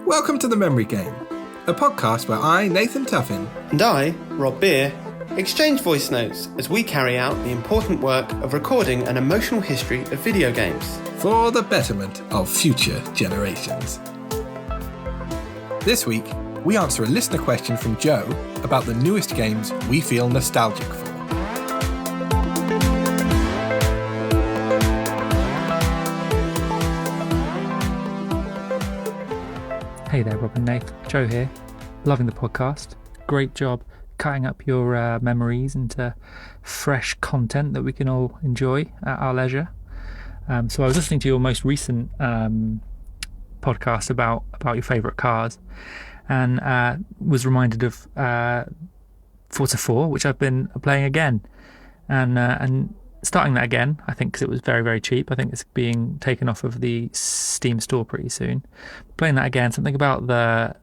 Welcome to The Memory Game, a podcast where I, Nathan Tuffin, and I, Rob Beer, exchange voice notes as we carry out the important work of recording an emotional history of video games for the betterment of future generations. This week, we answer a listener question from Joe about the newest games we feel nostalgic for. Hey there, Rob and Nath. Joe here. Loving the podcast. Great job cutting up your memories into fresh content that we can all enjoy at our leisure. So I was listening to your most recent podcast about your favourite cars, and was reminded of Forza 4, which I've been playing again, and starting that again, I think, because it was very, very cheap. I think it's being taken off of the Steam store pretty soon. Playing that again, something about the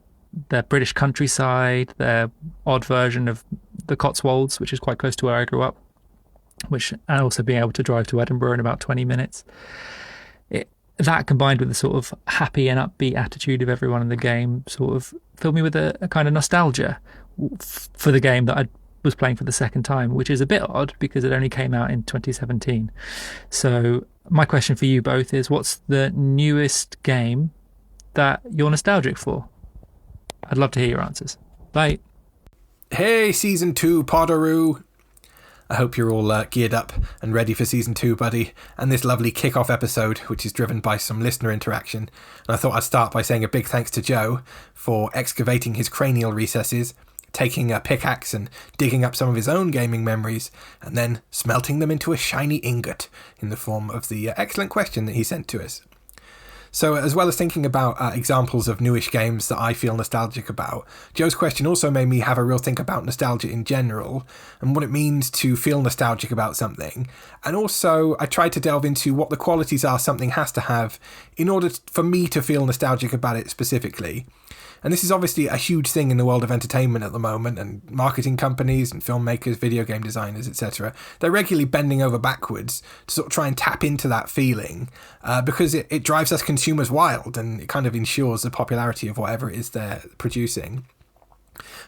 British countryside, the odd version of the Cotswolds, which is quite close to where I grew up, and also being able to drive to Edinburgh in about 20 minutes. That combined with the sort of happy and upbeat attitude of everyone in the game sort of filled me with a kind of nostalgia for the game that I was playing for the second time, which is a bit odd because it only came out in 2017. So my question for you both is, what's the newest game that you're nostalgic for? I'd love to hear your answers. Bye. Hey, Season 2 Poddaroo. I hope you're all geared up and ready for Season 2, buddy, and this lovely kick-off episode, which is driven by some listener interaction. And I thought I'd start by saying a big thanks to Joe for excavating his cranial recesses, taking a pickaxe and digging up some of his own gaming memories, and then smelting them into a shiny ingot in the form of the excellent question that he sent to us. So as well as thinking about examples of newish games that I feel nostalgic about, Joe's question also made me have a real think about nostalgia in general and what it means to feel nostalgic about something. And also I tried to delve into what the qualities are something has to have in order for me to feel nostalgic about it specifically. And this is obviously a huge thing in the world of entertainment at the moment, and marketing companies and filmmakers, video game designers, etc. They're regularly bending over backwards to sort of try and tap into that feeling because it drives us consumers wild, and it kind of ensures the popularity of whatever it is they're producing.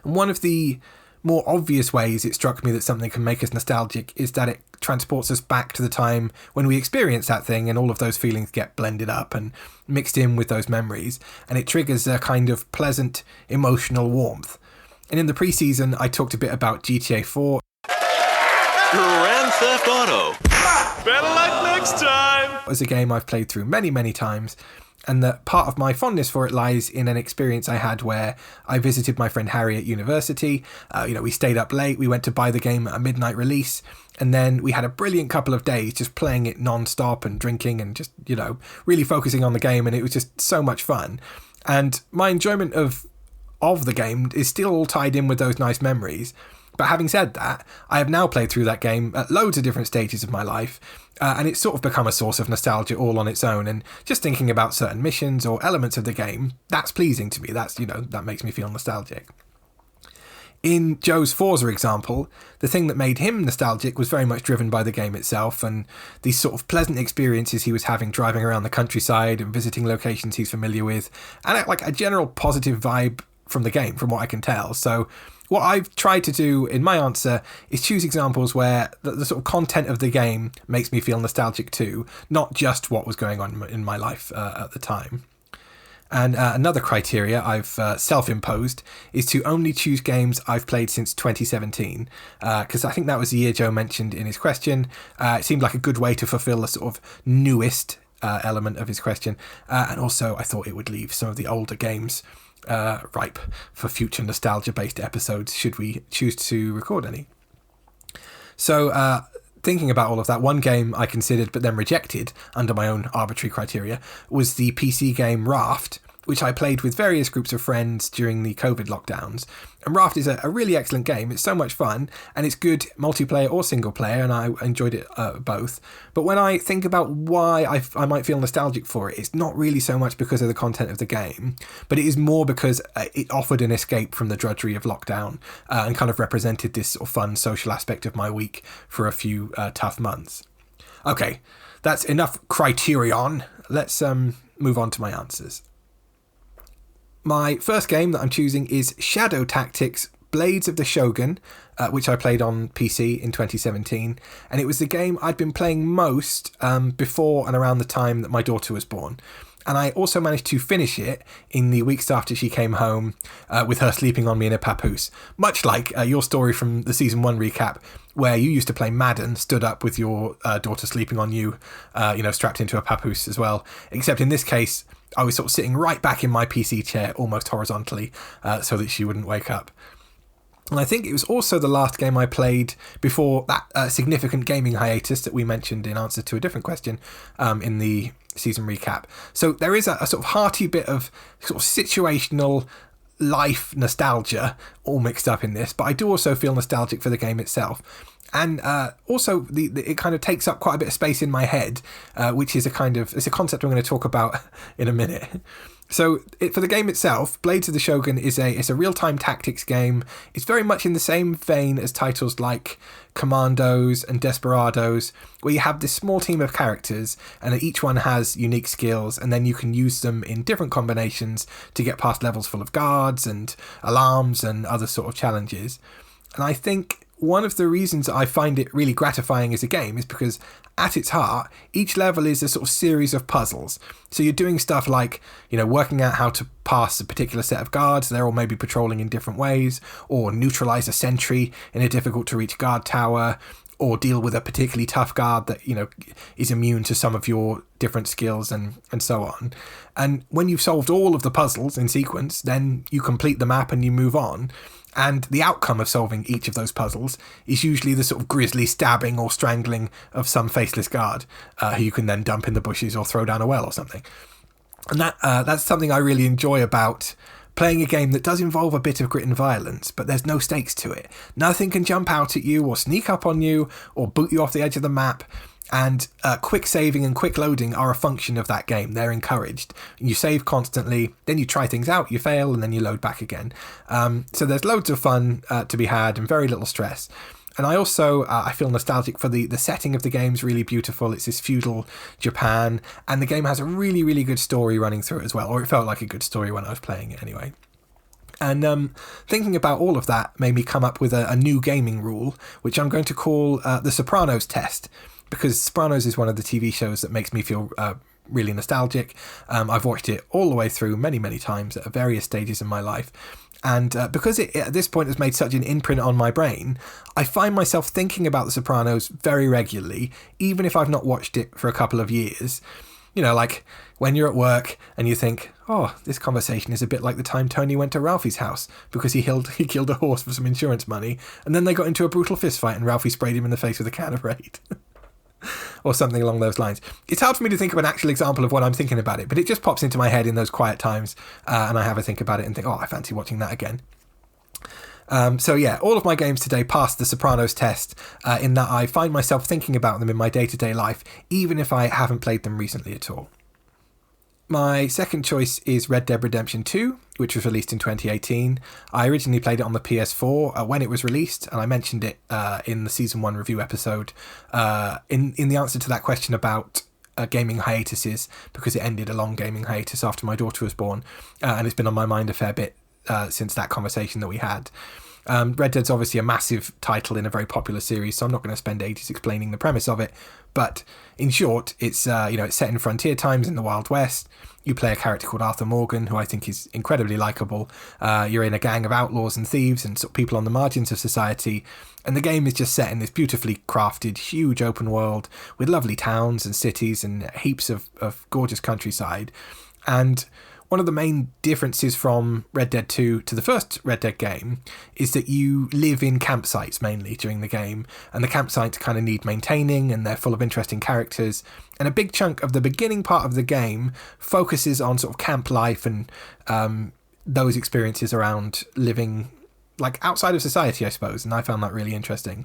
And one of the more obvious ways it struck me that something can make us nostalgic is that it transports us back to the time when we experienced that thing, and all of those feelings get blended up and mixed in with those memories, and it triggers a kind of pleasant emotional warmth. And in the pre-season I talked a bit about GTA 4. Grand Theft Auto. Better luck next time. As a game I've played through many, many times, and that part of my fondness for it lies in an experience I had where I visited my friend Harry at university. We stayed up late, we went to buy the game at a midnight release, and then we had a brilliant couple of days just playing it non-stop and drinking and just, really focusing on the game, and it was just so much fun. And my enjoyment of the game is still all tied in with those nice memories. But having said that, I have now played through that game at loads of different stages of my life, and it's sort of become a source of nostalgia all on its own. And just thinking about certain missions or elements of the game, that's pleasing to me. That makes me feel nostalgic. In Joe's Forza example, the thing that made him nostalgic was very much driven by the game itself and these sort of pleasant experiences he was having driving around the countryside and visiting locations he's familiar with, and like a general positive vibe from the game, from what I can tell. So what I've tried to do in my answer is choose examples where the sort of content of the game makes me feel nostalgic too, not just what was going on in my life at the time. And another criteria I've self-imposed is to only choose games I've played since 2017, because I think that was the year Joe mentioned in his question. It seemed like a good way to fulfill the sort of newest element of his question, and also I thought it would leave some of the older games ripe for future nostalgia-based episodes should we choose to record any. So thinking about all of that, one game I considered but then rejected under my own arbitrary criteria was the PC game Raft, which I played with various groups of friends during the COVID lockdowns. And Raft is a really excellent game. It's so much fun, and it's good multiplayer or single player, and I enjoyed it both. But when I think about why I might feel nostalgic for it, it's not really so much because of the content of the game, but it is more because it offered an escape from the drudgery of lockdown and kind of represented this sort of fun social aspect of my week for a few tough months. Okay, that's enough criterion. Let's move on to my answers. My first game that I'm choosing is Shadow Tactics Blades of the Shogun, which I played on PC in 2017, and it was the game I'd been playing most before and around the time that my daughter was born. And I also managed to finish it in the weeks after she came home, with her sleeping on me in a papoose. Much like your story from the Season 1 recap, where you used to play Madden, stood up with your daughter sleeping on you, strapped into a papoose as well. Except in this case, I was sort of sitting right back in my PC chair, almost horizontally, so that she wouldn't wake up. And I think it was also the last game I played before that significant gaming hiatus that we mentioned in answer to a different question in the season recap. So there is a sort of hearty bit of sort of situational life nostalgia all mixed up in this, but I do also feel nostalgic for the game itself. And also, it kind of takes up quite a bit of space in my head, which is it's a concept I'm going to talk about in a minute. So for the game itself, Blades of the Shogun it's a real-time tactics game. It's very much in the same vein as titles like Commandos and Desperados, where you have this small team of characters and each one has unique skills, and then you can use them in different combinations to get past levels full of guards and alarms and other sort of challenges. And I think one of the reasons I find it really gratifying as a game is because at its heart, each level is a sort of series of puzzles. So you're doing stuff like, working out how to pass a particular set of guards. They're all maybe patrolling in different ways, or neutralize a sentry in a difficult to reach guard tower, or deal with a particularly tough guard that, is immune to some of your different skills and so on. And when you've solved all of the puzzles in sequence, then you complete the map and you move on. And the outcome of solving each of those puzzles is usually the sort of grisly stabbing or strangling of some faceless guard, who you can then dump in the bushes or throw down a well or something. And that's something I really enjoy about playing a game that does involve a bit of grit and violence, but there's no stakes to it. Nothing can jump out at you or sneak up on you or boot you off the edge of the map. And quick saving and quick loading are a function of that game. They're encouraged. You save constantly, then you try things out, you fail, and then you load back again. So there's loads of fun to be had and very little stress. And I also, I feel nostalgic for the setting of the game is really beautiful. It's this feudal Japan, and the game has a really, really good story running through it as well, or it felt like a good story when I was playing it anyway. And thinking about all of that made me come up with a new gaming rule, which I'm going to call the Sopranos test, because Sopranos is one of the TV shows that makes me feel really nostalgic. I've watched it all the way through many, many times at various stages in my life. And because it at this point has made such an imprint on my brain, I find myself thinking about The Sopranos very regularly, even if I've not watched it for a couple of years. Like when you're at work and you think, oh, this conversation is a bit like the time Tony went to Ralphie's house because he killed a horse for some insurance money, and then they got into a brutal fist fight and Ralphie sprayed him in the face with a can of Raid. Or something along those lines. It's hard for me to think of an actual example of when I'm thinking about it, but it just pops into my head in those quiet times, and I have a think about it and think, oh, I fancy watching that again. So yeah, all of my games today pass the Sopranos test, in that I find myself thinking about them in my day-to-day life, even if I haven't played them recently at all. My second choice is Red Dead Redemption 2, which was released in 2018. I originally played it on the PS4 when it was released, and I mentioned it in the Season 1 review episode in the answer to that question about gaming hiatuses, because it ended a long gaming hiatus after my daughter was born, and it's been on my mind a fair bit since that conversation that we had. Red Dead's obviously a massive title in a very popular series, so I'm not going to spend ages explaining the premise of it. But in short, it's it's set in frontier times in the Wild West. You play a character called Arthur Morgan, who I think is incredibly likable. You're in a gang of outlaws and thieves and sort of people on the margins of society. And the game is just set in this beautifully crafted, huge open world with lovely towns and cities and heaps of gorgeous countryside. And one of the main differences from Red Dead 2 to the first Red Dead game is that you live in campsites mainly during the game, and the campsites kind of need maintaining, and they're full of interesting characters. And a big chunk of the beginning part of the game focuses on sort of camp life and those experiences around living like outside of society, I suppose, and I found that really interesting.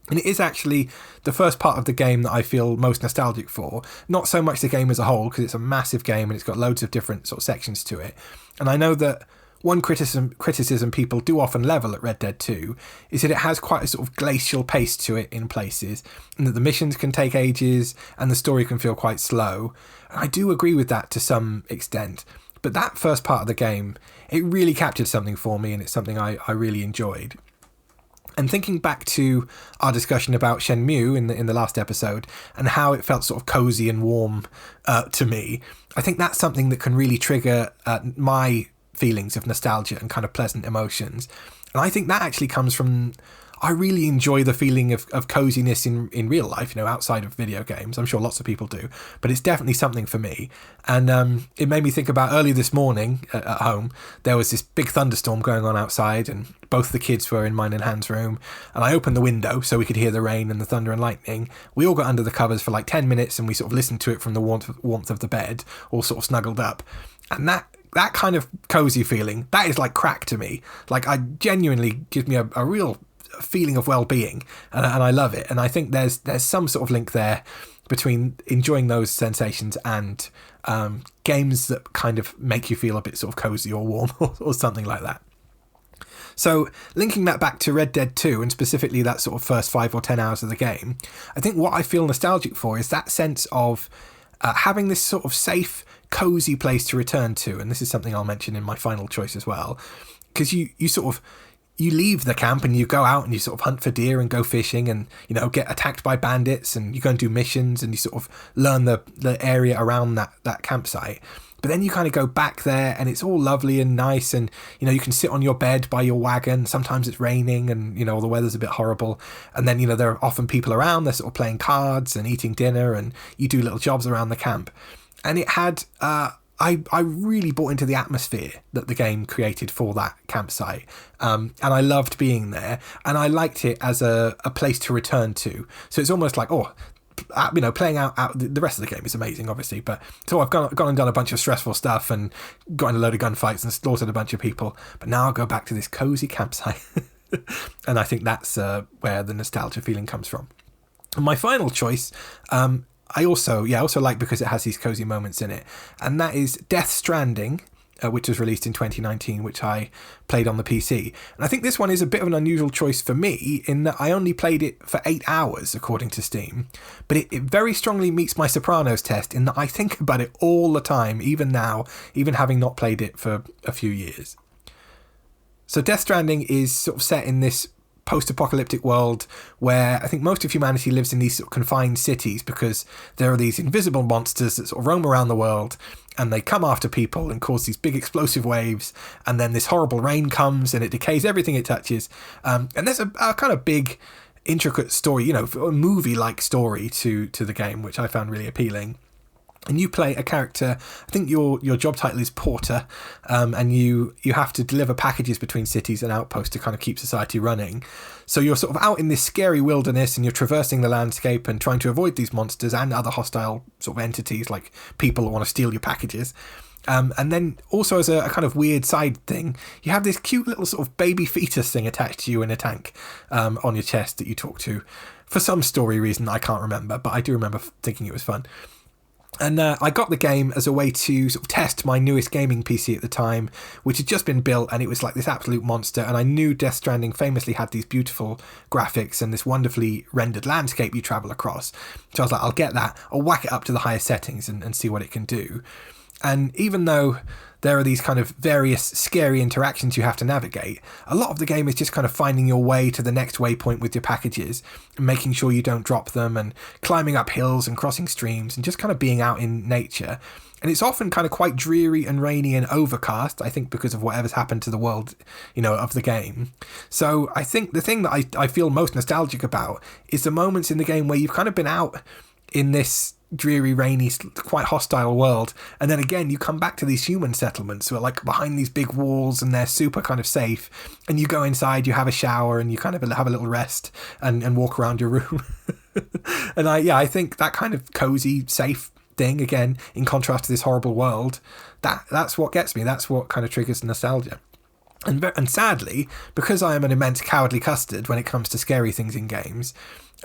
And it is actually the first part of the game that I feel most nostalgic for. Not so much the game as a whole, because it's a massive game and it's got loads of different sort of sections to it. And I know that one criticism people do often level at Red Dead 2 is that it has quite a sort of glacial pace to it in places, and that the missions can take ages and the story can feel quite slow. And I do agree with that to some extent. But that first part of the game, it really captured something for me, and it's something I really enjoyed. And thinking back to our discussion about Shenmue in the last episode and how it felt sort of cozy and warm to me, I think that's something that can really trigger my feelings of nostalgia and kind of pleasant emotions. And I think that actually comes from, I really enjoy the feeling of coziness in real life, outside of video games. I'm sure lots of people do, but it's definitely something for me. And it made me think about early this morning at home, there was this big thunderstorm going on outside, and both the kids were in mine and Han's room, and I opened the window so we could hear the rain and the thunder and lightning. We all got under the covers for like 10 minutes, and we sort of listened to it from the warmth of the bed, all sort of snuggled up. And that kind of cozy feeling, that is like crack to me. Like, I genuinely gives me a real feeling of well-being, and I love it. And I think there's some sort of link there between enjoying those sensations and games that kind of make you feel a bit sort of cozy or warm or something like that. So linking that back to Red Dead 2, and specifically that sort of first 5 or 10 hours of the game, I think what I feel nostalgic for is that sense of having this sort of safe, cozy place to return to. And this is something I'll mention in my final choice as well, because you leave the camp and you go out and you sort of hunt for deer and go fishing and, get attacked by bandits, and you go and do missions and you sort of learn the area around that campsite. But then you kind of go back there and it's all lovely and nice, and, you can sit on your bed by your wagon. Sometimes it's raining and, the weather's a bit horrible. And then, there are often people around, they're sort of playing cards and eating dinner, and you do little jobs around the camp. And it had, I really bought into the atmosphere that the game created for that campsite. And I loved being there, and I liked it as a place to return to. So it's almost like, playing out the rest of the game is amazing, obviously. But so I've gone and done a bunch of stressful stuff and got in a load of gunfights and slaughtered a bunch of people. But now I'll go back to this cozy campsite. And I think that's where the nostalgia feeling comes from. And my final choice, I also like, because it has these cozy moments in it, and that is Death Stranding, which was released in 2019, which I played on the PC. And I think this one is a bit of an unusual choice for me, in that I only played it for 8 hours, according to Steam. But it very strongly meets my Sopranos test, in that I think about it all the time, even now, even having not played it for a few years. So Death Stranding is sort of set in this post-apocalyptic world where I think most of humanity lives in these sort of confined cities, because there are these invisible monsters that sort of roam around the world, and they come after people and cause these big explosive waves, and then this horrible rain comes and it decays everything it touches. And there's a kind of big, intricate story, a movie-like story to the game, which I found really appealing. And you play a character, I think your job title is Porter, and you have to deliver packages between cities and outposts to kind of keep society running. So you're sort of out in this scary wilderness, and you're traversing the landscape and trying to avoid these monsters and other hostile sort of entities, like people that want to steal your packages. And then also, as a kind of weird side thing, you have this cute little sort of baby fetus thing attached to you in a tank on your chest that you talk to for some story reason I can't remember, but I do remember thinking it was fun. And I got the game as a way to sort of test my newest gaming PC at the time, which had just been built, and it was like this absolute monster. And I knew Death Stranding famously had these beautiful graphics and this wonderfully rendered landscape you travel across. So I was like, I'll get that. I'll whack it up to the highest settings and see what it can do. And even though there are these kind of various scary interactions you have to navigate, a lot of the game is just kind of finding your way to the next waypoint with your packages, and making sure you don't drop them, and climbing up hills and crossing streams, and just kind of being out in nature. And it's often kind of quite dreary and rainy and overcast, I think, because of whatever's happened to the world, of the game. So I think the thing that I feel most nostalgic about is the moments in the game where you've kind of been out in this dreary, rainy, quite hostile world, and then again you come back to these human settlements who are like behind these big walls, and they're super kind of safe, and you go inside, you have a shower, and you kind of have a little rest and walk around your room. And I think that kind of cozy, safe thing, again, in contrast to this horrible world, that's what gets me. That's what kind of triggers nostalgia. And sadly, because I am an immense cowardly custard when it comes to scary things in games,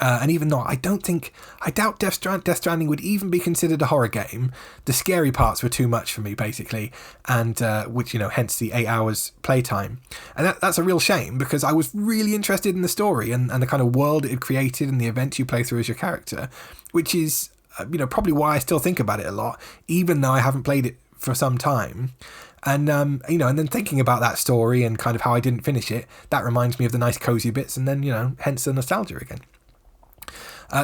and even not, I doubt Death Stranding would even be considered a horror game. The scary parts were too much for me, basically, and which, hence the 8 hours playtime. And that's a real shame, because I was really interested in the story and the kind of world it had created and the events you play through as your character, which is, probably why I still think about it a lot, even though I haven't played it for some time. And, and then thinking about that story and kind of how I didn't finish it, that reminds me of the nice cozy bits, and then, hence the nostalgia again.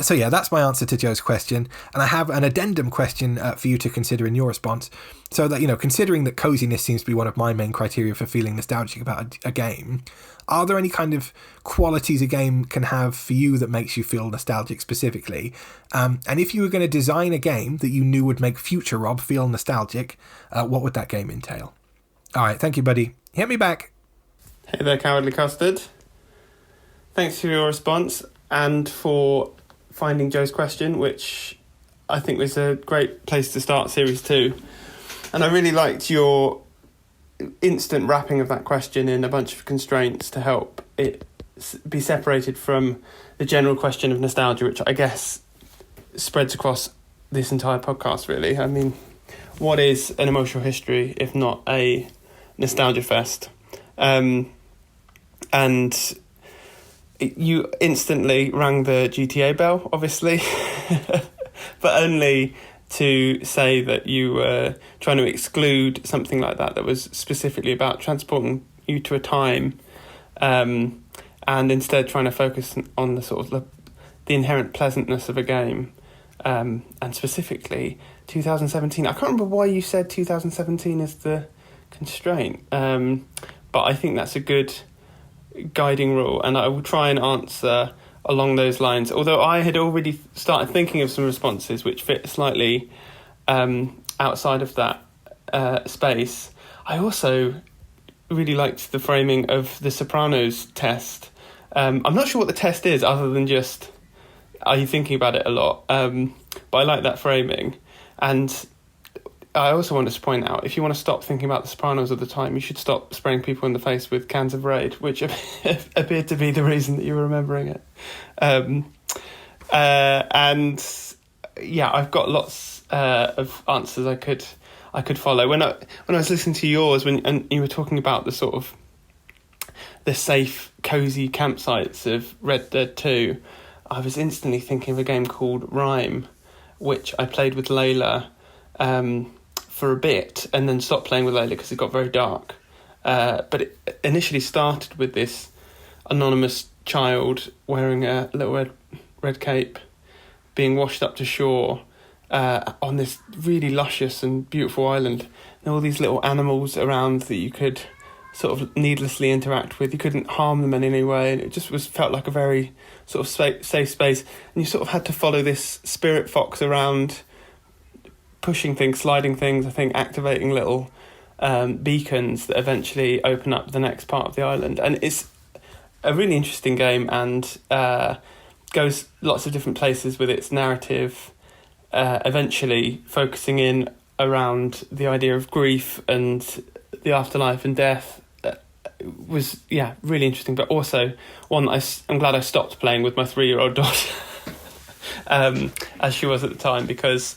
So yeah, that's my answer to Joe's question. And I have an addendum question for you to consider in your response. So that, considering that coziness seems to be one of my main criteria for feeling nostalgic about a game, are there any kind of qualities a game can have for you that makes you feel nostalgic specifically? And if you were going to design a game that you knew would make future Rob feel nostalgic, what would that game entail? All right, thank you, buddy. Hit me back. Hey there, Cowardly Custard. Thanks for your response and for finding Joe's question, which I think was a great place to start Series 2. And I really liked your instant wrapping of that question in a bunch of constraints to help it be separated from the general question of nostalgia, which I guess spreads across this entire podcast, really. I mean, what is an emotional history if not a nostalgia fest? And you instantly rang the GTA bell, obviously, but only to say that you were trying to exclude something like that was specifically about transporting you to a time, and instead trying to focus on the sort of the inherent pleasantness of a game, and specifically 2017. I can't remember why you said 2017 is the constraint, but I think that's a good guiding rule, and I will try and answer along those lines, although I had already started thinking of some responses which fit slightly outside of that space. I also really liked the framing of the Sopranos test. I'm not sure what the test is other than just, are you thinking about it a lot? But I like that framing. And I also wanted to point out, if you want to stop thinking about the Sopranos all the time, you should stop spraying people in the face with cans of Raid, which appeared to be the reason that you were remembering it. And yeah, I've got lots of answers I could follow. When I was listening to yours, and you were talking about the sort of the safe, cozy campsites of Red Dead 2, I was instantly thinking of a game called Rime, which I played with Layla for a bit, and then stopped playing with Layla because it got very dark. But it initially started with this anonymous child wearing a little red cape, being washed up to shore on this really luscious and beautiful island, and all these little animals around that you could sort of needlessly interact with. You couldn't harm them in any way, and it just felt like a very sort of safe space. And you sort of had to follow this spirit fox around, pushing things, sliding things, I think activating little beacons that eventually open up the next part of the island. And it's a really interesting game, and goes lots of different places with its narrative, eventually focusing in around the idea of grief and the afterlife and death. Was really interesting, but also one that I'm glad I stopped playing with my 3-year-old daughter as she was at the time, because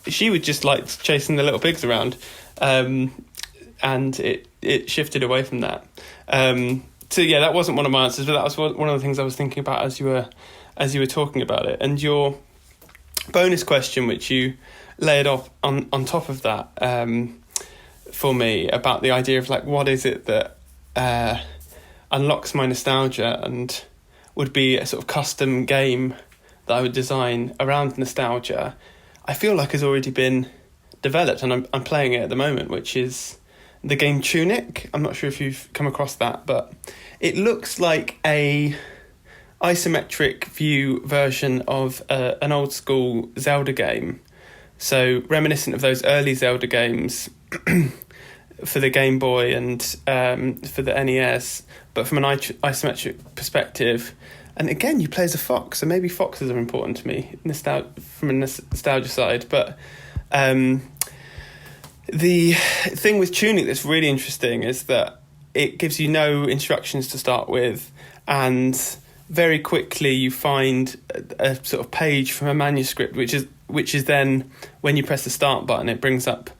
she would just like chasing the little pigs around, and it shifted away from that. So yeah, that wasn't one of my answers, but that was one of the things I was thinking about as you were talking about it. And your bonus question, which you layered off on top of that, for me, about the idea of like, what is it that unlocks my nostalgia and would be a sort of custom game that I would design around nostalgia, I feel like has already been developed, and I'm playing it at the moment, which is the game Tunic. I'm not sure if you've come across that, but it looks like a isometric view version of an old school Zelda game. So reminiscent of those early Zelda games for the Game Boy and for the NES, but from an isometric perspective. And again, you play as a fox, so maybe foxes are important to me from a nostalgia side. But the thing with Tunic that's really interesting is that it gives you no instructions to start with, and very quickly you find a sort of page from a manuscript, which is then, when you press the start button, it brings up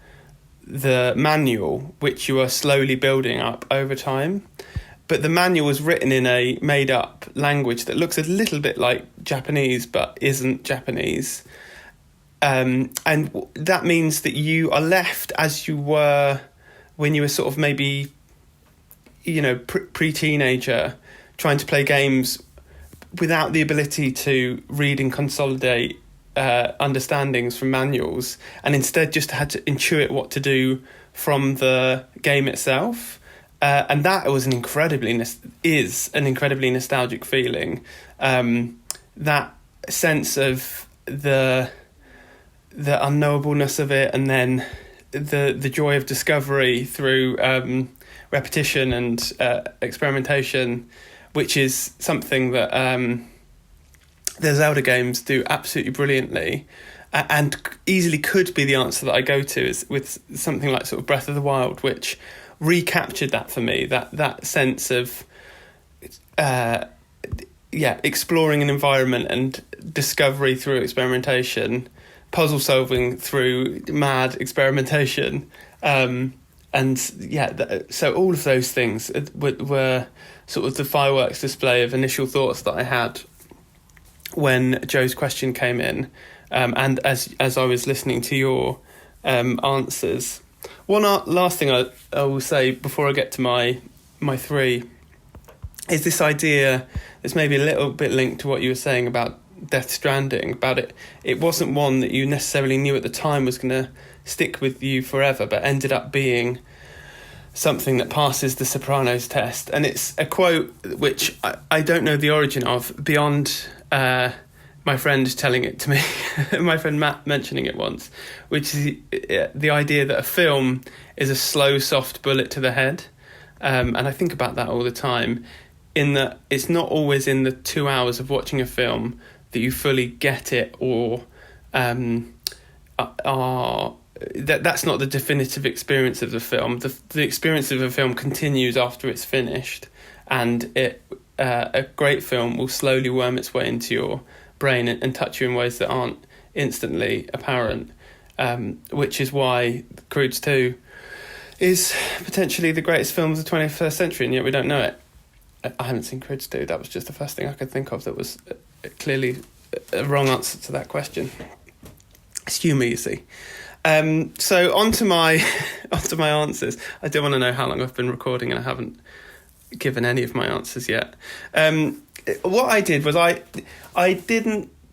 the manual, which you are slowly building up over time. But the manual was written in a made-up language that looks a little bit like Japanese, but isn't Japanese. and that means that you are left as you were when you were sort of maybe, pre-teenager, trying to play games without the ability to read and consolidate understandings from manuals, and instead just had to intuit what to do from the game itself. And that was an incredibly nostalgic feeling. That sense of the unknowableness of it, and then the joy of discovery through repetition and experimentation, which is something that the Zelda games do absolutely brilliantly, and easily could be the answer that I go to is with something like sort of Breath of the Wild, which recaptured that for me, that sense of exploring an environment and discovery through experimentation, puzzle solving through mad experimentation, so all of those things were sort of the fireworks display of initial thoughts that I had when Joe's question came in, and as I was listening to your answers. One last thing I will say before I get to my three is this idea that's maybe a little bit linked to what you were saying about Death Stranding, about it wasn't one that you necessarily knew at the time was going to stick with you forever, but ended up being something that passes the Sopranos test. And it's a quote which I don't know the origin of beyond my friend telling it to me, my friend Matt mentioning it once, which is the idea that a film is a slow, soft bullet to the head. And I think about that all the time, in that it's not always in the 2 hours of watching a film that you fully get it, or that's not the definitive experience of the film. The experience of a film continues after it's finished, and a great film will slowly worm its way into your brain and touch you in ways that aren't instantly apparent, which is why Croods 2 is potentially the greatest film of the 21st century, and yet we don't know it. I haven't seen Croods 2. That was just the first thing I could think of that was clearly a wrong answer to that question. It's humour, you see. So onto my answers. I do want to know how long I've been recording, and I haven't given any of my answers yet. What I did was I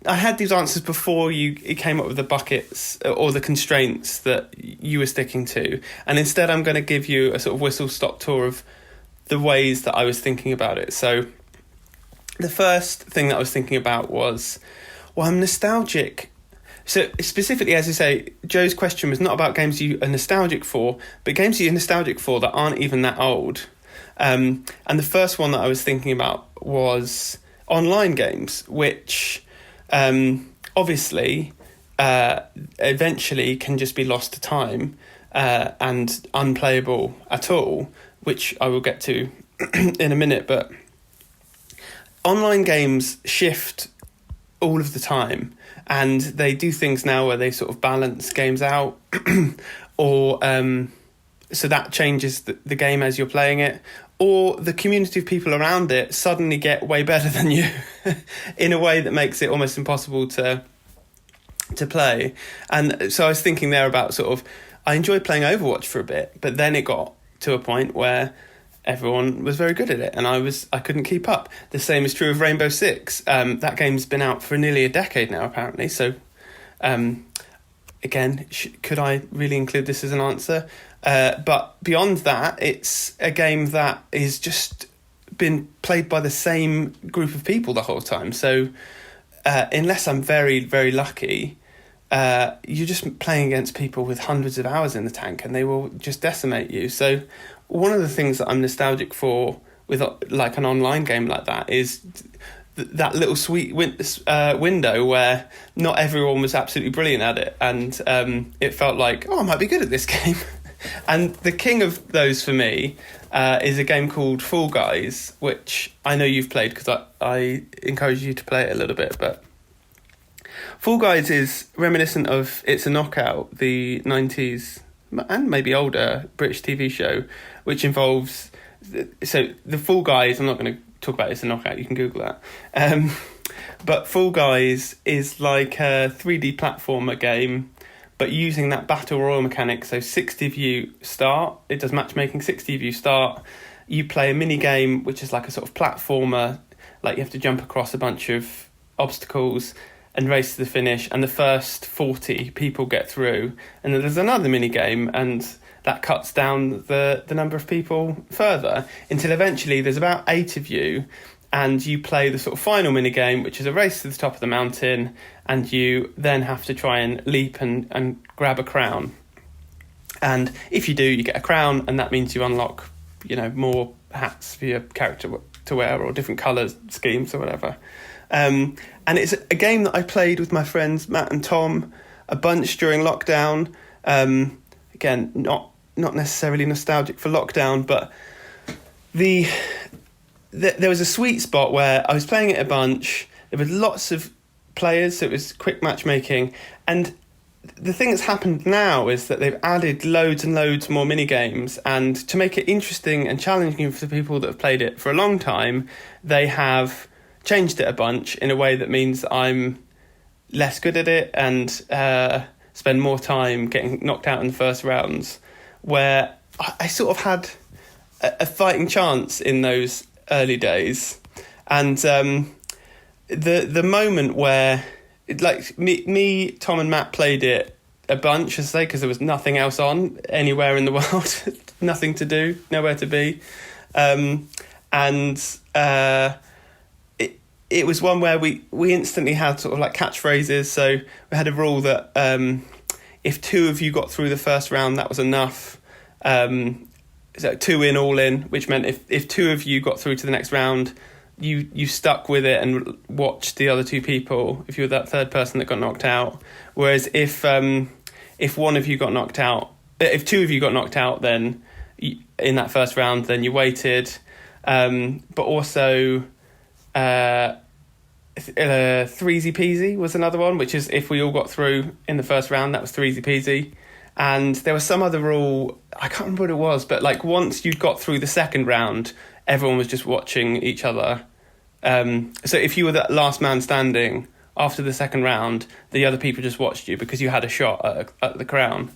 had these answers before you came up with the buckets or the constraints that you were sticking to, and instead I'm going to give you a sort of whistle-stop tour of the ways that I was thinking about it. So the first thing that I was thinking about was, well, I'm nostalgic. So specifically, as you say, Joe's question was not about games you are nostalgic for, but games you're nostalgic for that aren't even that old. And the first one that I was thinking about was online games, which obviously eventually can just be lost to time and unplayable at all, which I will get to in a minute. But online games shift all of the time, and they do things now where they sort of balance games out or so that changes the game as you're playing it, or the community of people around it suddenly get way better than you in a way that makes it almost impossible to play. And so I was thinking there about sort of, I enjoyed playing Overwatch for a bit, but then it got to a point where everyone was very good at it and I couldn't keep up. The same is true of Rainbow Six. That game's been out for nearly a decade now, apparently. So again, could I really include this as an answer? But beyond that, it's a game that is just been played by the same group of people the whole time. So unless I'm very, very lucky, you're just playing against people with hundreds of hours in the tank, and they will just decimate you. So one of the things that I'm nostalgic for with like an online game like that is that little sweet window where not everyone was absolutely brilliant at it, and it felt like, oh, I might be good at this game. And the king of those for me is a game called Fall Guys, which I know you've played because I encourage you to play it a little bit. But Fall Guys is reminiscent of It's a Knockout, the 90s and maybe older British TV show, which involves... So the Fall Guys, I'm not going to talk about It's a Knockout, you can Google that. But Fall Guys is like a 3D platformer game, but using that battle royal mechanic. So 60 of you start. It does matchmaking. 60 of you start. You play a mini game, which is like a sort of platformer. Like you have to jump across a bunch of obstacles and race to the finish. And the first 40 people get through. And then there's another mini game, and that cuts down the number of people further until eventually there's about 8 of you. And you play the sort of final minigame, which is a race to the top of the mountain, and you then have to try and leap and grab a crown. And if you do, you get a crown, and that means you unlock, more hats for your character to wear, or different colour schemes or whatever. And it's a game that I played with my friends Matt and Tom a bunch during lockdown. Again, not necessarily nostalgic for lockdown, but there was a sweet spot where I was playing it a bunch. There were lots of players, so it was quick matchmaking. And the thing that's happened now is that they've added loads and loads more mini games, and to make it interesting and challenging for the people that have played it for a long time, they have changed it a bunch in a way that means I'm less good at it and spend more time getting knocked out in the first rounds, where I sort of had a fighting chance in those early days. And the moment where me, Tom and Matt played it a bunch, I say, because there was nothing else on anywhere in the world, nothing to do, nowhere to be, and it was one where we instantly had sort of like catchphrases. So we had a rule that if 2 of you got through the first round, that was enough. So 2 in, all in, which meant if 2 of you got through to the next round, you stuck with it and watched the other 2 people, if you were that third person that got knocked out. Whereas if 1 of you got knocked out, if 2 of you got knocked out, then in that first round, then you waited. But also 3-easy peasy was another one, which is if we all got through in the first round, that was 3-easy peasy. And there was some other rule, I can't remember what it was, but like once you'd got through the second round, everyone was just watching each other. So if you were that last man standing after the second round, the other people just watched you because you had a shot at the crown.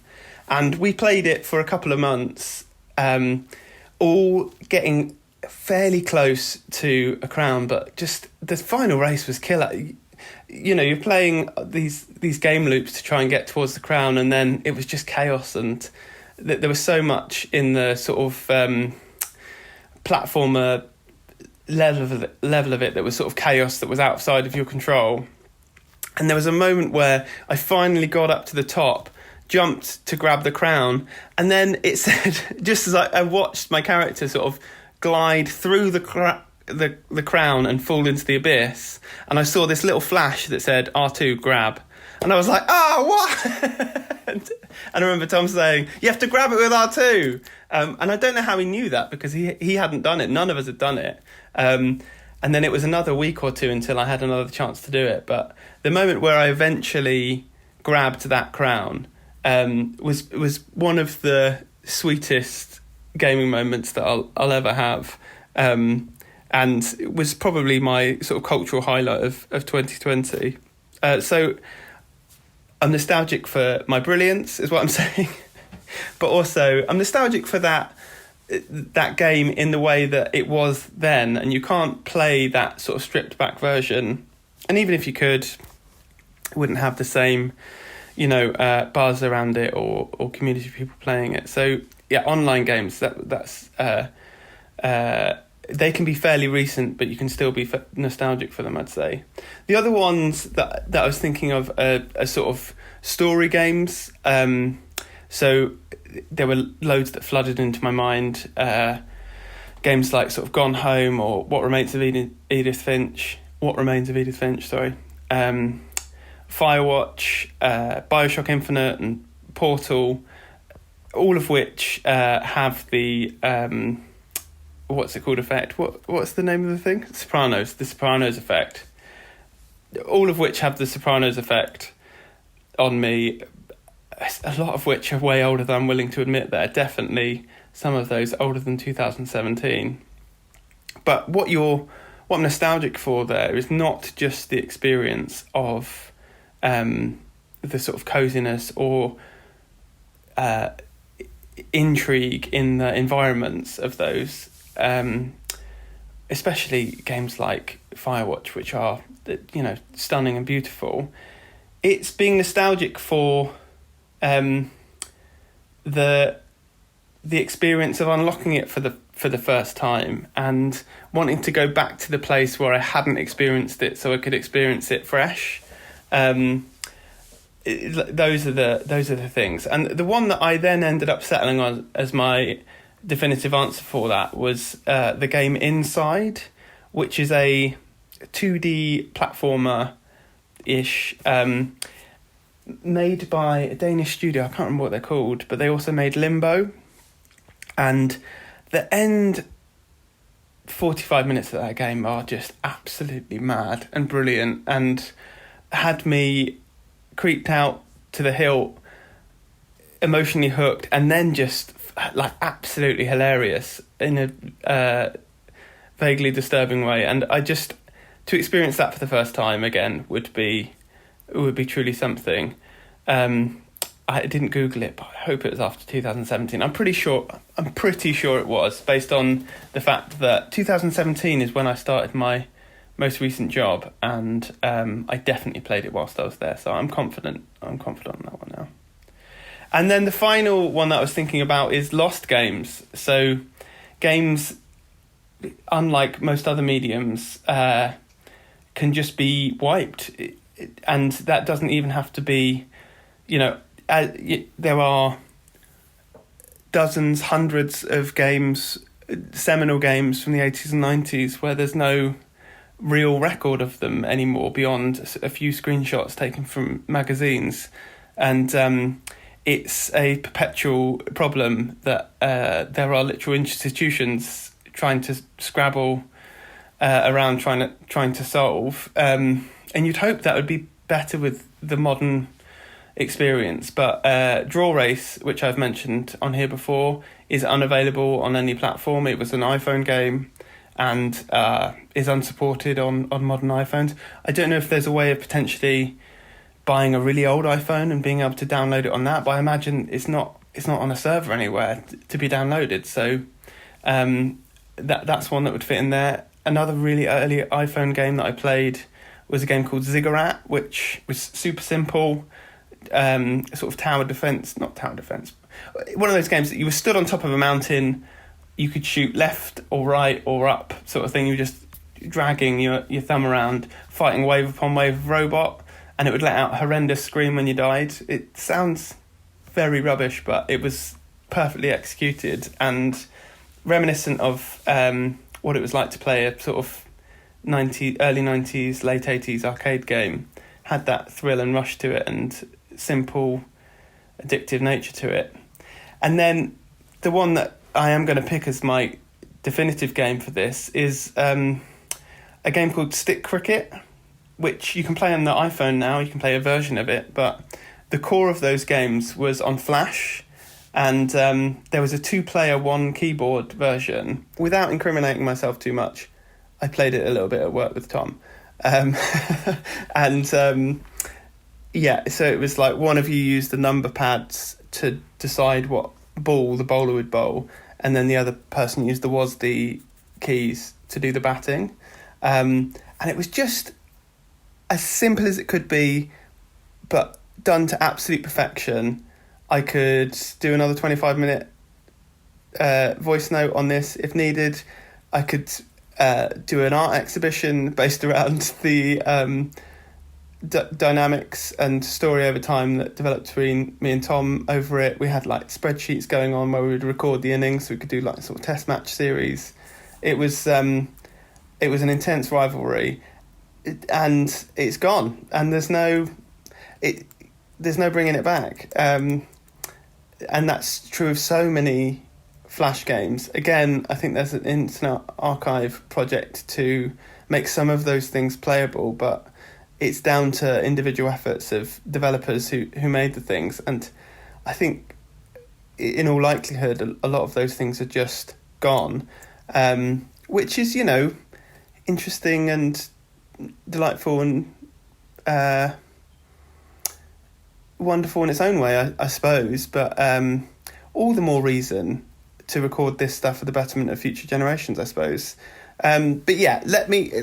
And we played it for a couple of months, all getting fairly close to a crown, but just the final race was killer. You're playing these game loops to try and get towards the crown, and then it was just chaos, and there was so much in the sort of platformer level of it that was sort of chaos that was outside of your control. And there was a moment where I finally got up to the top, jumped to grab the crown, and then it said, just as I watched my character sort of glide through the crown and fall into the abyss, and I saw this little flash that said R2 grab, and I was like, what? And I remember Tom saying, you have to grab it with R2, and I don't know how he knew that, because he hadn't done it, none of us had done it, and then it was another week or 2 until I had another chance to do it. But the moment where I eventually grabbed that crown was one of the sweetest gaming moments that I'll ever have, and it was probably my sort of cultural highlight of 2020. So I'm nostalgic for my brilliance, is what I'm saying, but also I'm nostalgic for that game in the way that it was then, and you can't play that sort of stripped back version, and even if you could, it wouldn't have the same buzz around it or community of people playing it. So yeah, online games, that's they can be fairly recent, but you can still be nostalgic for them, I'd say. The other ones that I was thinking of are sort of story games. So there were loads that flooded into my mind. Games like sort of Gone Home, or What Remains of Edith Finch. Sorry. Firewatch, Bioshock Infinite, and Portal, all of which have the what's it called effect? What's the name of the thing? Sopranos. The Sopranos effect. All of which have the Sopranos effect on me. A lot of which are way older than I'm willing to admit. There, definitely some of those older than 2017. But what you're what I'm nostalgic for there is not just the experience of the sort of coziness or intrigue in the environments of those, especially games like Firewatch, which are, you know, stunning and beautiful. It's being nostalgic for the experience of unlocking it for the first time and wanting to go back to the place where I hadn't experienced it, so I could experience it fresh. Those are the things. And the one that I then ended up settling on as my definitive answer for that was the game Inside, which is a 2D platformer-ish, made by a Danish studio. I can't remember what they're called, but they also made Limbo. And the end 45 minutes of that game are just absolutely mad and brilliant, and had me creeped out to the hilt, emotionally hooked, and then just like absolutely hilarious in a vaguely disturbing way. And I just, to experience that for the first time again would be truly something. I didn't Google it, but I hope it was after 2017. I'm pretty sure it was, based on the fact that 2017 is when I started my most recent job, and I definitely played it whilst I was there, so I'm confident on that one now. And then the final one that I was thinking about is lost games. So games, unlike most other mediums, can just be wiped, and that doesn't even have to be, you know, there are dozens, hundreds of games, seminal games from the 80s and 90s where there's no real record of them anymore beyond a few screenshots taken from magazines. And it's a perpetual problem that there are literal institutions trying to scrabble around trying to solve. And you'd hope that would be better with the modern experience, but Draw Race, which I've mentioned on here before, is unavailable on any platform. It was an iPhone game and is unsupported on modern iPhones. I don't know if there's a way of potentially buying a really old iPhone and being able to download it on that, but I imagine it's not on a server anywhere to be downloaded. So that's one that would fit in there. Another really early iPhone game that I played was a game called Ziggurat, which was super simple, sort of not tower defense. One of those games that you were stood on top of a mountain, you could shoot left or right or up, sort of thing. You were just dragging your thumb around, fighting wave upon wave of robot, and it would let out a horrendous scream when you died. It sounds very rubbish, but it was perfectly executed and reminiscent of what it was like to play a sort of early 90s, late 80s arcade game. Had that thrill and rush to it and simple, addictive nature to it. And then the one that I am going to pick as my definitive game for this is a game called Stick Cricket, which you can play on the iPhone now. You can play a version of it, but the core of those games was on Flash, and there was a 2-player 1 keyboard version. Without incriminating myself too much, I played it a little bit at work with Tom. Yeah, so it was like one of you used the number pads to decide what ball the bowler would bowl, and then the other person used the WASD keys to do the batting. And it was just as simple as it could be, but done to absolute perfection. I could do another 25-minute voice note on this if needed. I could do an art exhibition based around the dynamics and story over time that developed between me and Tom over it. We had like spreadsheets going on where we would record the innings, so we could do like sort of test match series. It was an intense rivalry, and it's gone, and there's no bringing it back. And that's true of so many Flash games. Again, I think there's an Internet Archive project to make some of those things playable, but it's down to individual efforts of developers who made the things. And I think in all likelihood, a lot of those things are just gone, which is, you know, interesting and delightful and wonderful in its own way, I suppose. But all the more reason to record this stuff for the betterment of future generations, I suppose. But yeah,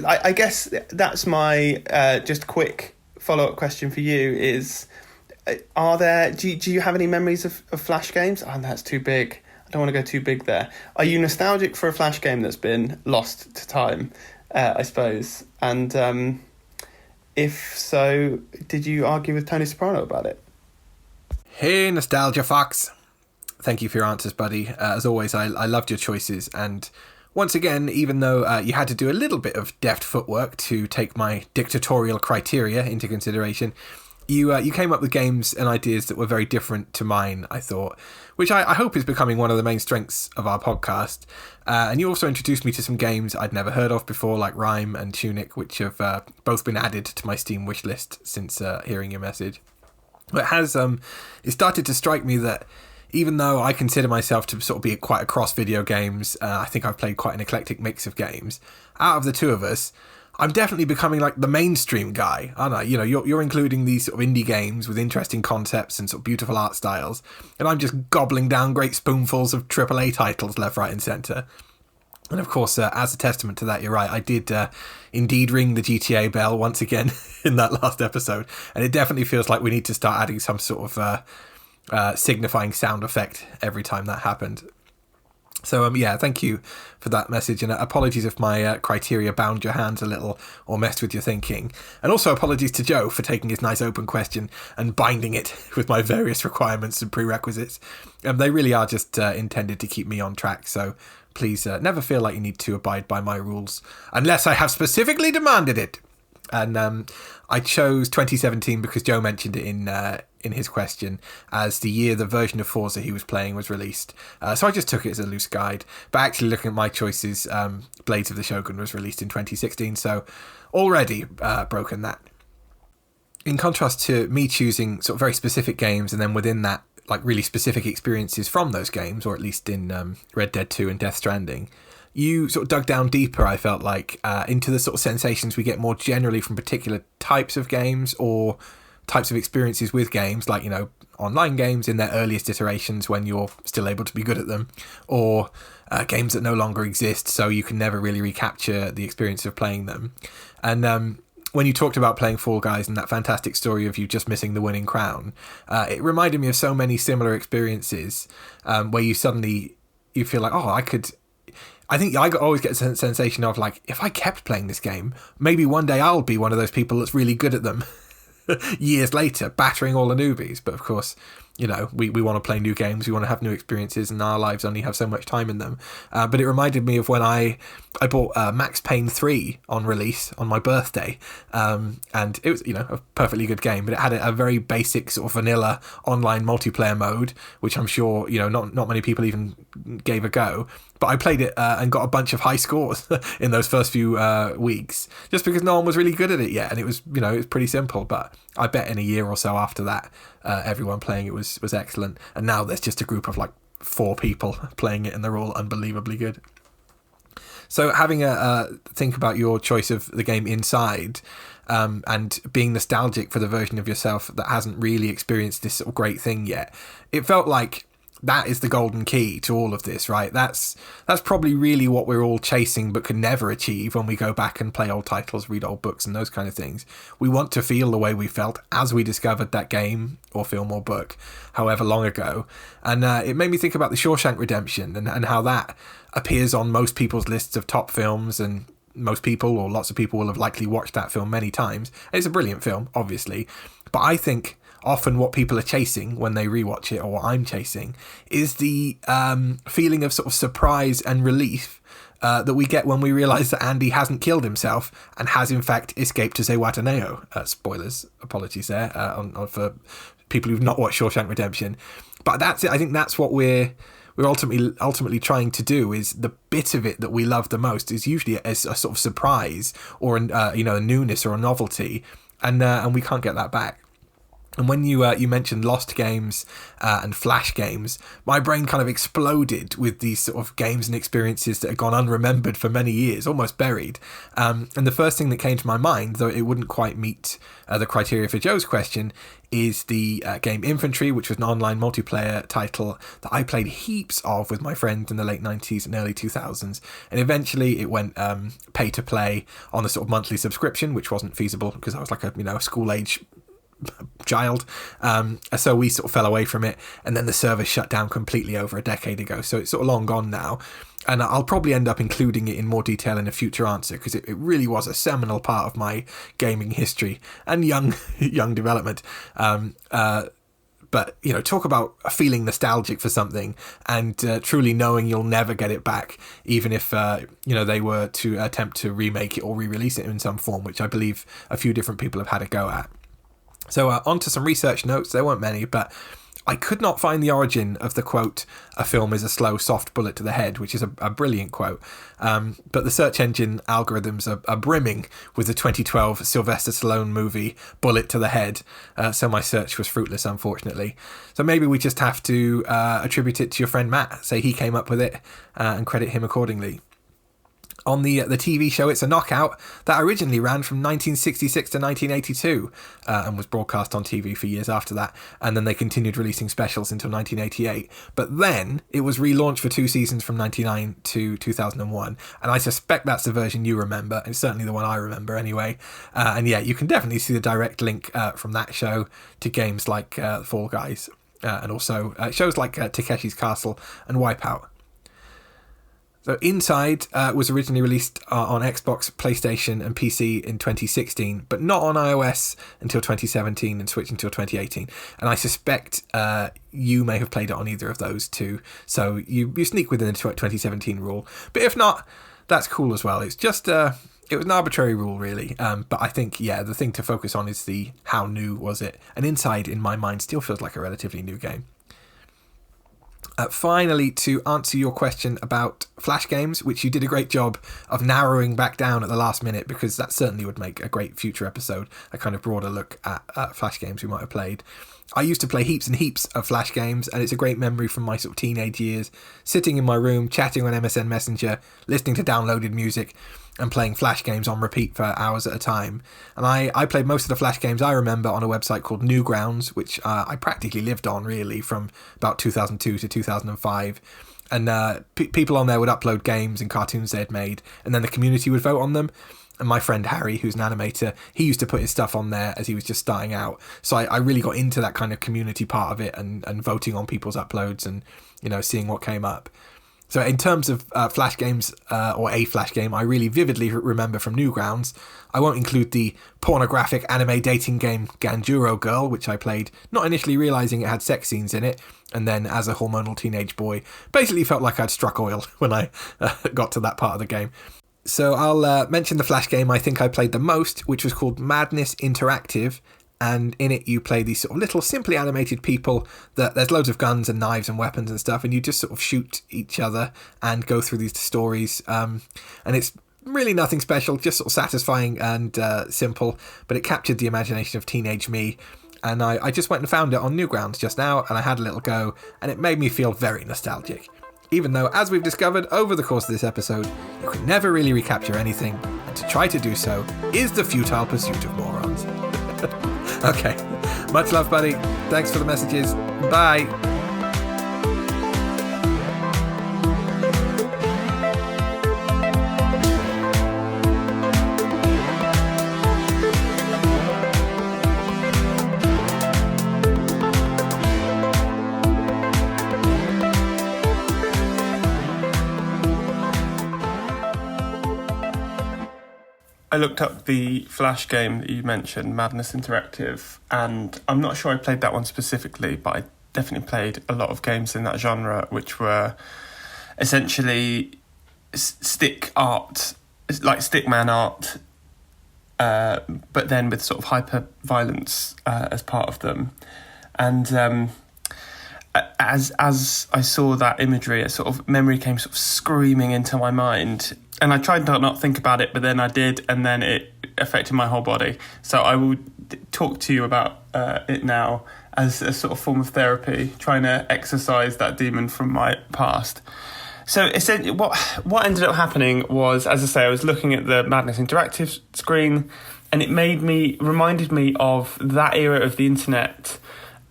I guess that's my just quick follow-up question for you is, do you have any memories of Flash games? Oh, that's too big. I don't want to go too big there. Are you nostalgic for a Flash game that's been lost to time, I suppose? And if so, did you argue with Tony Soprano about it? Hey, Nostalgia Fox. Thank you for your answers, buddy. As always, I loved your choices. And once again, even though you had to do a little bit of deft footwork to take my dictatorial criteria into consideration, you came up with games and ideas that were very different to mine, I thought, which I hope is becoming one of the main strengths of our podcast. And you also introduced me to some games I'd never heard of before, like Rime and Tunic, which have both been added to my Steam wishlist since hearing your message. But it started to strike me that even though I consider myself to sort of be quite across video games, I think I've played quite an eclectic mix of games. Out of the two of us, I'm definitely becoming like the mainstream guy, aren't I? You know, you're including these sort of indie games with interesting concepts and sort of beautiful art styles, and I'm just gobbling down great spoonfuls of AAA titles left, right, and centre. And of course, as a testament to that, you're right, I did indeed ring the GTA bell once again in that last episode, and it definitely feels like we need to start adding some sort of signifying sound effect every time that happened. So yeah, thank you for that message, and apologies if my criteria bound your hands a little or messed with your thinking. And also apologies to Joe for taking his nice open question and binding it with my various requirements and prerequisites. They really are just intended to keep me on track, so please never feel like you need to abide by my rules unless I have specifically demanded it. And I chose 2017 because Joe mentioned it in his question as the year the version of Forza he was playing was released. So I just took it as a loose guide. But actually, looking at my choices, Blades of the Shogun was released in 2016, so already broken that. In contrast to me choosing sort of very specific games, and then within that, like really specific experiences from those games, or at least in Red Dead 2 and Death Stranding, you sort of dug down deeper, I felt like, into the sort of sensations we get more generally from particular types of games or types of experiences with games, like, you know, online games in their earliest iterations when you're still able to be good at them, or games that no longer exist, so you can never really recapture the experience of playing them. And when you talked about playing Fall Guys and that fantastic story of you just missing the winning crown, it reminded me of so many similar experiences where you feel like, I think I always get a sensation of like, if I kept playing this game, maybe one day I'll be one of those people that's really good at them years later, battering all the newbies. But of course, you know, we want to play new games, we want to have new experiences, and our lives only have so much time in them. But it reminded me of when I bought Max Payne 3 on release on my birthday, and it was, you know, a perfectly good game, but it had a very basic sort of vanilla online multiplayer mode, which I'm sure, you know, not many people even gave a go. But I played it and got a bunch of high scores in those first few weeks, just because no one was really good at it yet, and it was, you know, it was pretty simple. But I bet in a year or so after that, everyone playing it was excellent. And now there's just a group of like 4 people playing it, and they're all unbelievably good. So having a think about your choice of the game Inside, and being nostalgic for the version of yourself that hasn't really experienced this sort of great thing yet, it felt like that is the golden key to all of this, right? That's probably really what we're all chasing but can never achieve when we go back and play old titles, read old books and those kind of things. We want to feel the way we felt as we discovered that game or film or book however long ago. And it made me think about The Shawshank Redemption and how that appears on most people's lists of top films, and most people, or lots of people, will have likely watched that film many times. And it's a brilliant film, obviously, but I think often what people are chasing when they rewatch it, or what I'm chasing, is the feeling of sort of surprise and relief that we get when we realise that Andy hasn't killed himself and has in fact escaped to Zihuatanejo. Spoilers, apologies there for people who've not watched Shawshank Redemption. But that's it. I think that's what we're ultimately trying to do. Is the bit of it that we love the most is usually a sort of surprise or a newness or a novelty, and we can't get that back. And when you mentioned Lost games and Flash games, my brain kind of exploded with these sort of games and experiences that had gone unremembered for many years, almost buried. And the first thing that came to my mind, though it wouldn't quite meet the criteria for Joe's question, is the game Infantry, which was an online multiplayer title that I played heaps of with my friends in the late 90s and early 2000s. And eventually it went pay to play on a sort of monthly subscription, which wasn't feasible because I was like a school-age child, so we sort of fell away from it, and then the server shut down completely over a decade ago, so it's sort of long gone now, and I'll probably end up including it in more detail in a future answer because it really was a seminal part of my gaming history and young development. But talk about feeling nostalgic for something and truly knowing you'll never get it back, even if they were to attempt to remake it or re-release it in some form, which I believe a few different people have had a go at. So on to some research notes. There weren't many, but I could not find the origin of the quote, "A film is a slow, soft bullet to the head," which is a brilliant quote. But the search engine algorithms are brimming with the 2012 Sylvester Stallone movie, Bullet to the Head. So my search was fruitless, unfortunately. So maybe we just have to attribute it to your friend Matt, say he came up with it, and credit him accordingly. On the TV show It's a Knockout, that originally ran from 1966 to 1982 and was broadcast on TV for years after that, and then they continued releasing specials until 1988. But then it was relaunched for 2 seasons from 1999 to 2001, and I suspect that's the version you remember. It's certainly the one I remember anyway. And yeah, you can definitely see the direct link from that show to games like Fall Guys, and also shows like Takeshi's Castle and Wipeout. So Inside was originally released on Xbox, PlayStation and PC in 2016, but not on iOS until 2017 and Switch until 2018. And I suspect you may have played it on either of those too, so you sneak within the 2017 rule. But if not, that's cool as well. It's just it was an arbitrary rule, really. But I think, the thing to focus on is the how new was it. And Inside, in my mind, still feels like a relatively new game. Finally, to answer your question about Flash games, which you did a great job of narrowing back down at the last minute, because that certainly would make a great future episode, a kind of broader look at Flash games we might have played. I used to play heaps and heaps of Flash games, and it's a great memory from my sort of teenage years, sitting in my room, chatting on MSN Messenger, listening to downloaded music, and playing Flash games on repeat for hours at a time. And I played most of the Flash games I remember on a website called Newgrounds, which I practically lived on, really, from about 2002 to 2005. And people on there would upload games and cartoons they had made, and then the community would vote on them. And my friend Harry, who's an animator, he used to put his stuff on there as he was just starting out. So I really got into that kind of community part of it and voting on people's uploads and, seeing what came up. So in terms of Flash games, or a Flash game, I really vividly remember from Newgrounds. I won't include the pornographic anime dating game Ganjuro Girl, which I played, not initially realising it had sex scenes in it, and then as a hormonal teenage boy, basically felt like I'd struck oil when I got to that part of the game. So I'll mention the Flash game I think I played the most, which was called Madness Interactive. And in it you play these sort of little simply animated people that there's loads of guns and knives and weapons and stuff, and you just sort of shoot each other and go through these stories. And it's really nothing special, just sort of satisfying and simple, but it captured the imagination of teenage me. And I just went and found it on Newgrounds just now, and I had a little go, and it made me feel very nostalgic. Even though, as we've discovered over the course of this episode, you can never really recapture anything, and to try to do so is the futile pursuit of morons. Okay, much love, buddy. Thanks for the messages. Bye. I looked up the Flash game that you mentioned, Madness Interactive, and I'm not sure I played that one specifically, but I definitely played a lot of games in that genre, which were essentially stick art, like stickman art, but then with sort of hyper violence as part of them. And as I saw that imagery, a sort of memory came sort of screaming into my mind. And I tried to not think about it, but then I did, and then it affected my whole body. So I will talk to you about it now as a sort of form of therapy, trying to exorcise that demon from my past. So essentially, what ended up happening was, as I say, I was looking at the Madness Interactive screen, and it reminded me of that era of the internet,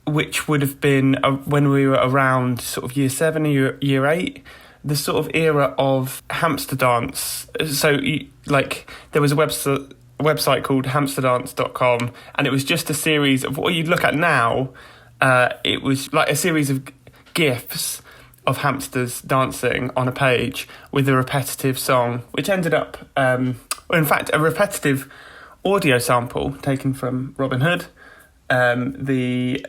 which would have been when we were around sort of year 7 or year 8, the sort of era of hamster dance. So there was a website called hamsterdance.com, and it was just a series of what you'd look at now. It was like a series of GIFs of hamsters dancing on a page with a repetitive song, which ended up, in fact, a repetitive audio sample taken from Robin Hood, the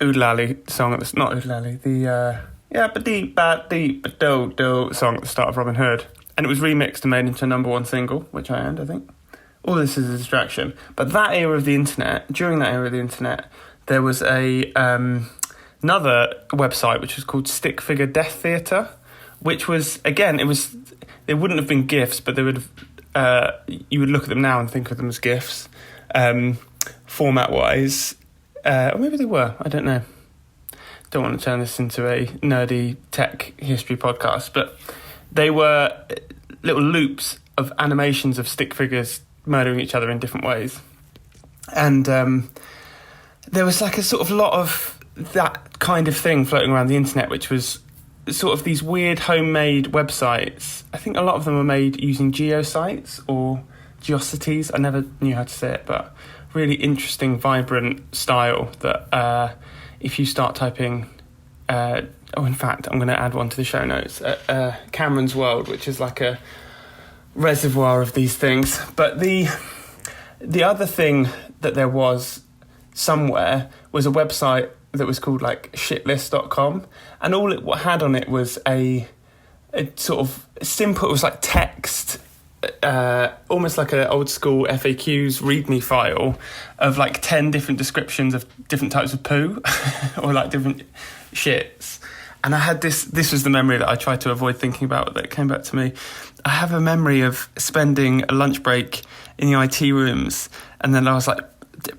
Oodalally song at the, not Oodalally, the ba-dee-ba-dee-ba-do-do song at the start of Robin Hood, and it was remixed and made into a #1 single, which I owned, I think. All this is a distraction. But during that era of the internet, there was another website which was called Stick Figure Death Theatre, which was, again, they wouldn't have been GIFs, but they would have, you would look at them now and think of them as GIFs, format-wise. Or maybe they were, I don't know. Don't want to turn this into a nerdy tech history podcast, but they were little loops of animations of stick figures murdering each other in different ways. And there was like a sort of lot of that kind of thing floating around the internet, which was sort of these weird homemade websites. I think a lot of them were made using geosites or geocities. I never knew how to say it, but really interesting, vibrant style that if you start typing... in fact, I'm going to add one to the show notes. Cameron's World, which is like a reservoir of these things. But the other thing that there was somewhere was a website that was called like shitlist.com, and all it had on it was a sort of simple, it was like text, almost like an old school FAQs readme file of like 10 different descriptions of different types of poo or like different shits. And I had this was the memory that I tried to avoid thinking about that came back to me. I have a memory of spending a lunch break in the IT rooms, and then I was like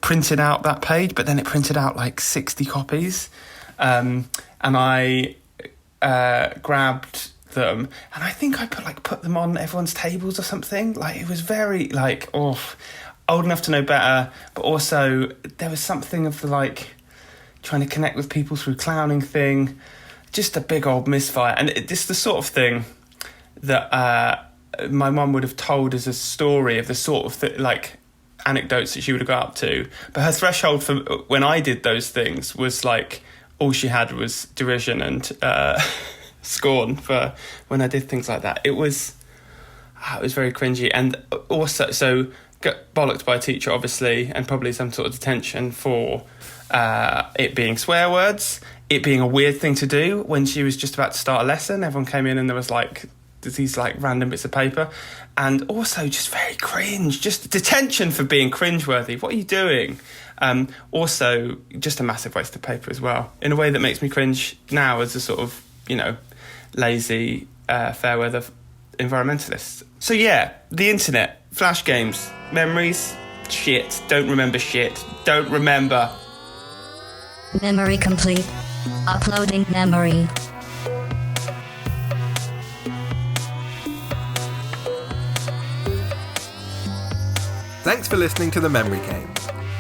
printed out that page, but then it printed out like 60 copies, and I grabbed them, and I think I put them on everyone's tables or something. Like, it was very like, old enough to know better, but also there was something of the like trying to connect with people through clowning thing. Just a big old misfire. And it's the sort of thing that my mum would have told as a story of the sort of like anecdotes that she would have got up to. But her threshold for when I did those things was like, all she had was derision and scorn for when I did things like that. It was very cringy. And also, so got bollocked by a teacher, obviously, and probably some sort of detention for it being swear words, it being a weird thing to do when she was just about to start a lesson. Everyone came in and there was like these like random bits of paper, and also just very cringe, just detention for being cringeworthy. What are you doing? Also just a massive waste of paper as well, in a way that makes me cringe now as a sort of, lazy fair weather environmentalist. So yeah, the internet, flash games, memories, shit, don't remember shit, don't remember. Memory complete. Uploading memory. Thanks for listening to The Memory Game.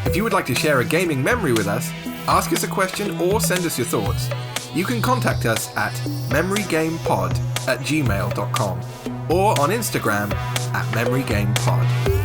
If you would like to share a gaming memory with us, ask us a question or send us your thoughts, you can contact us at memorygamepod@gmail.com or on Instagram @memorygamepod.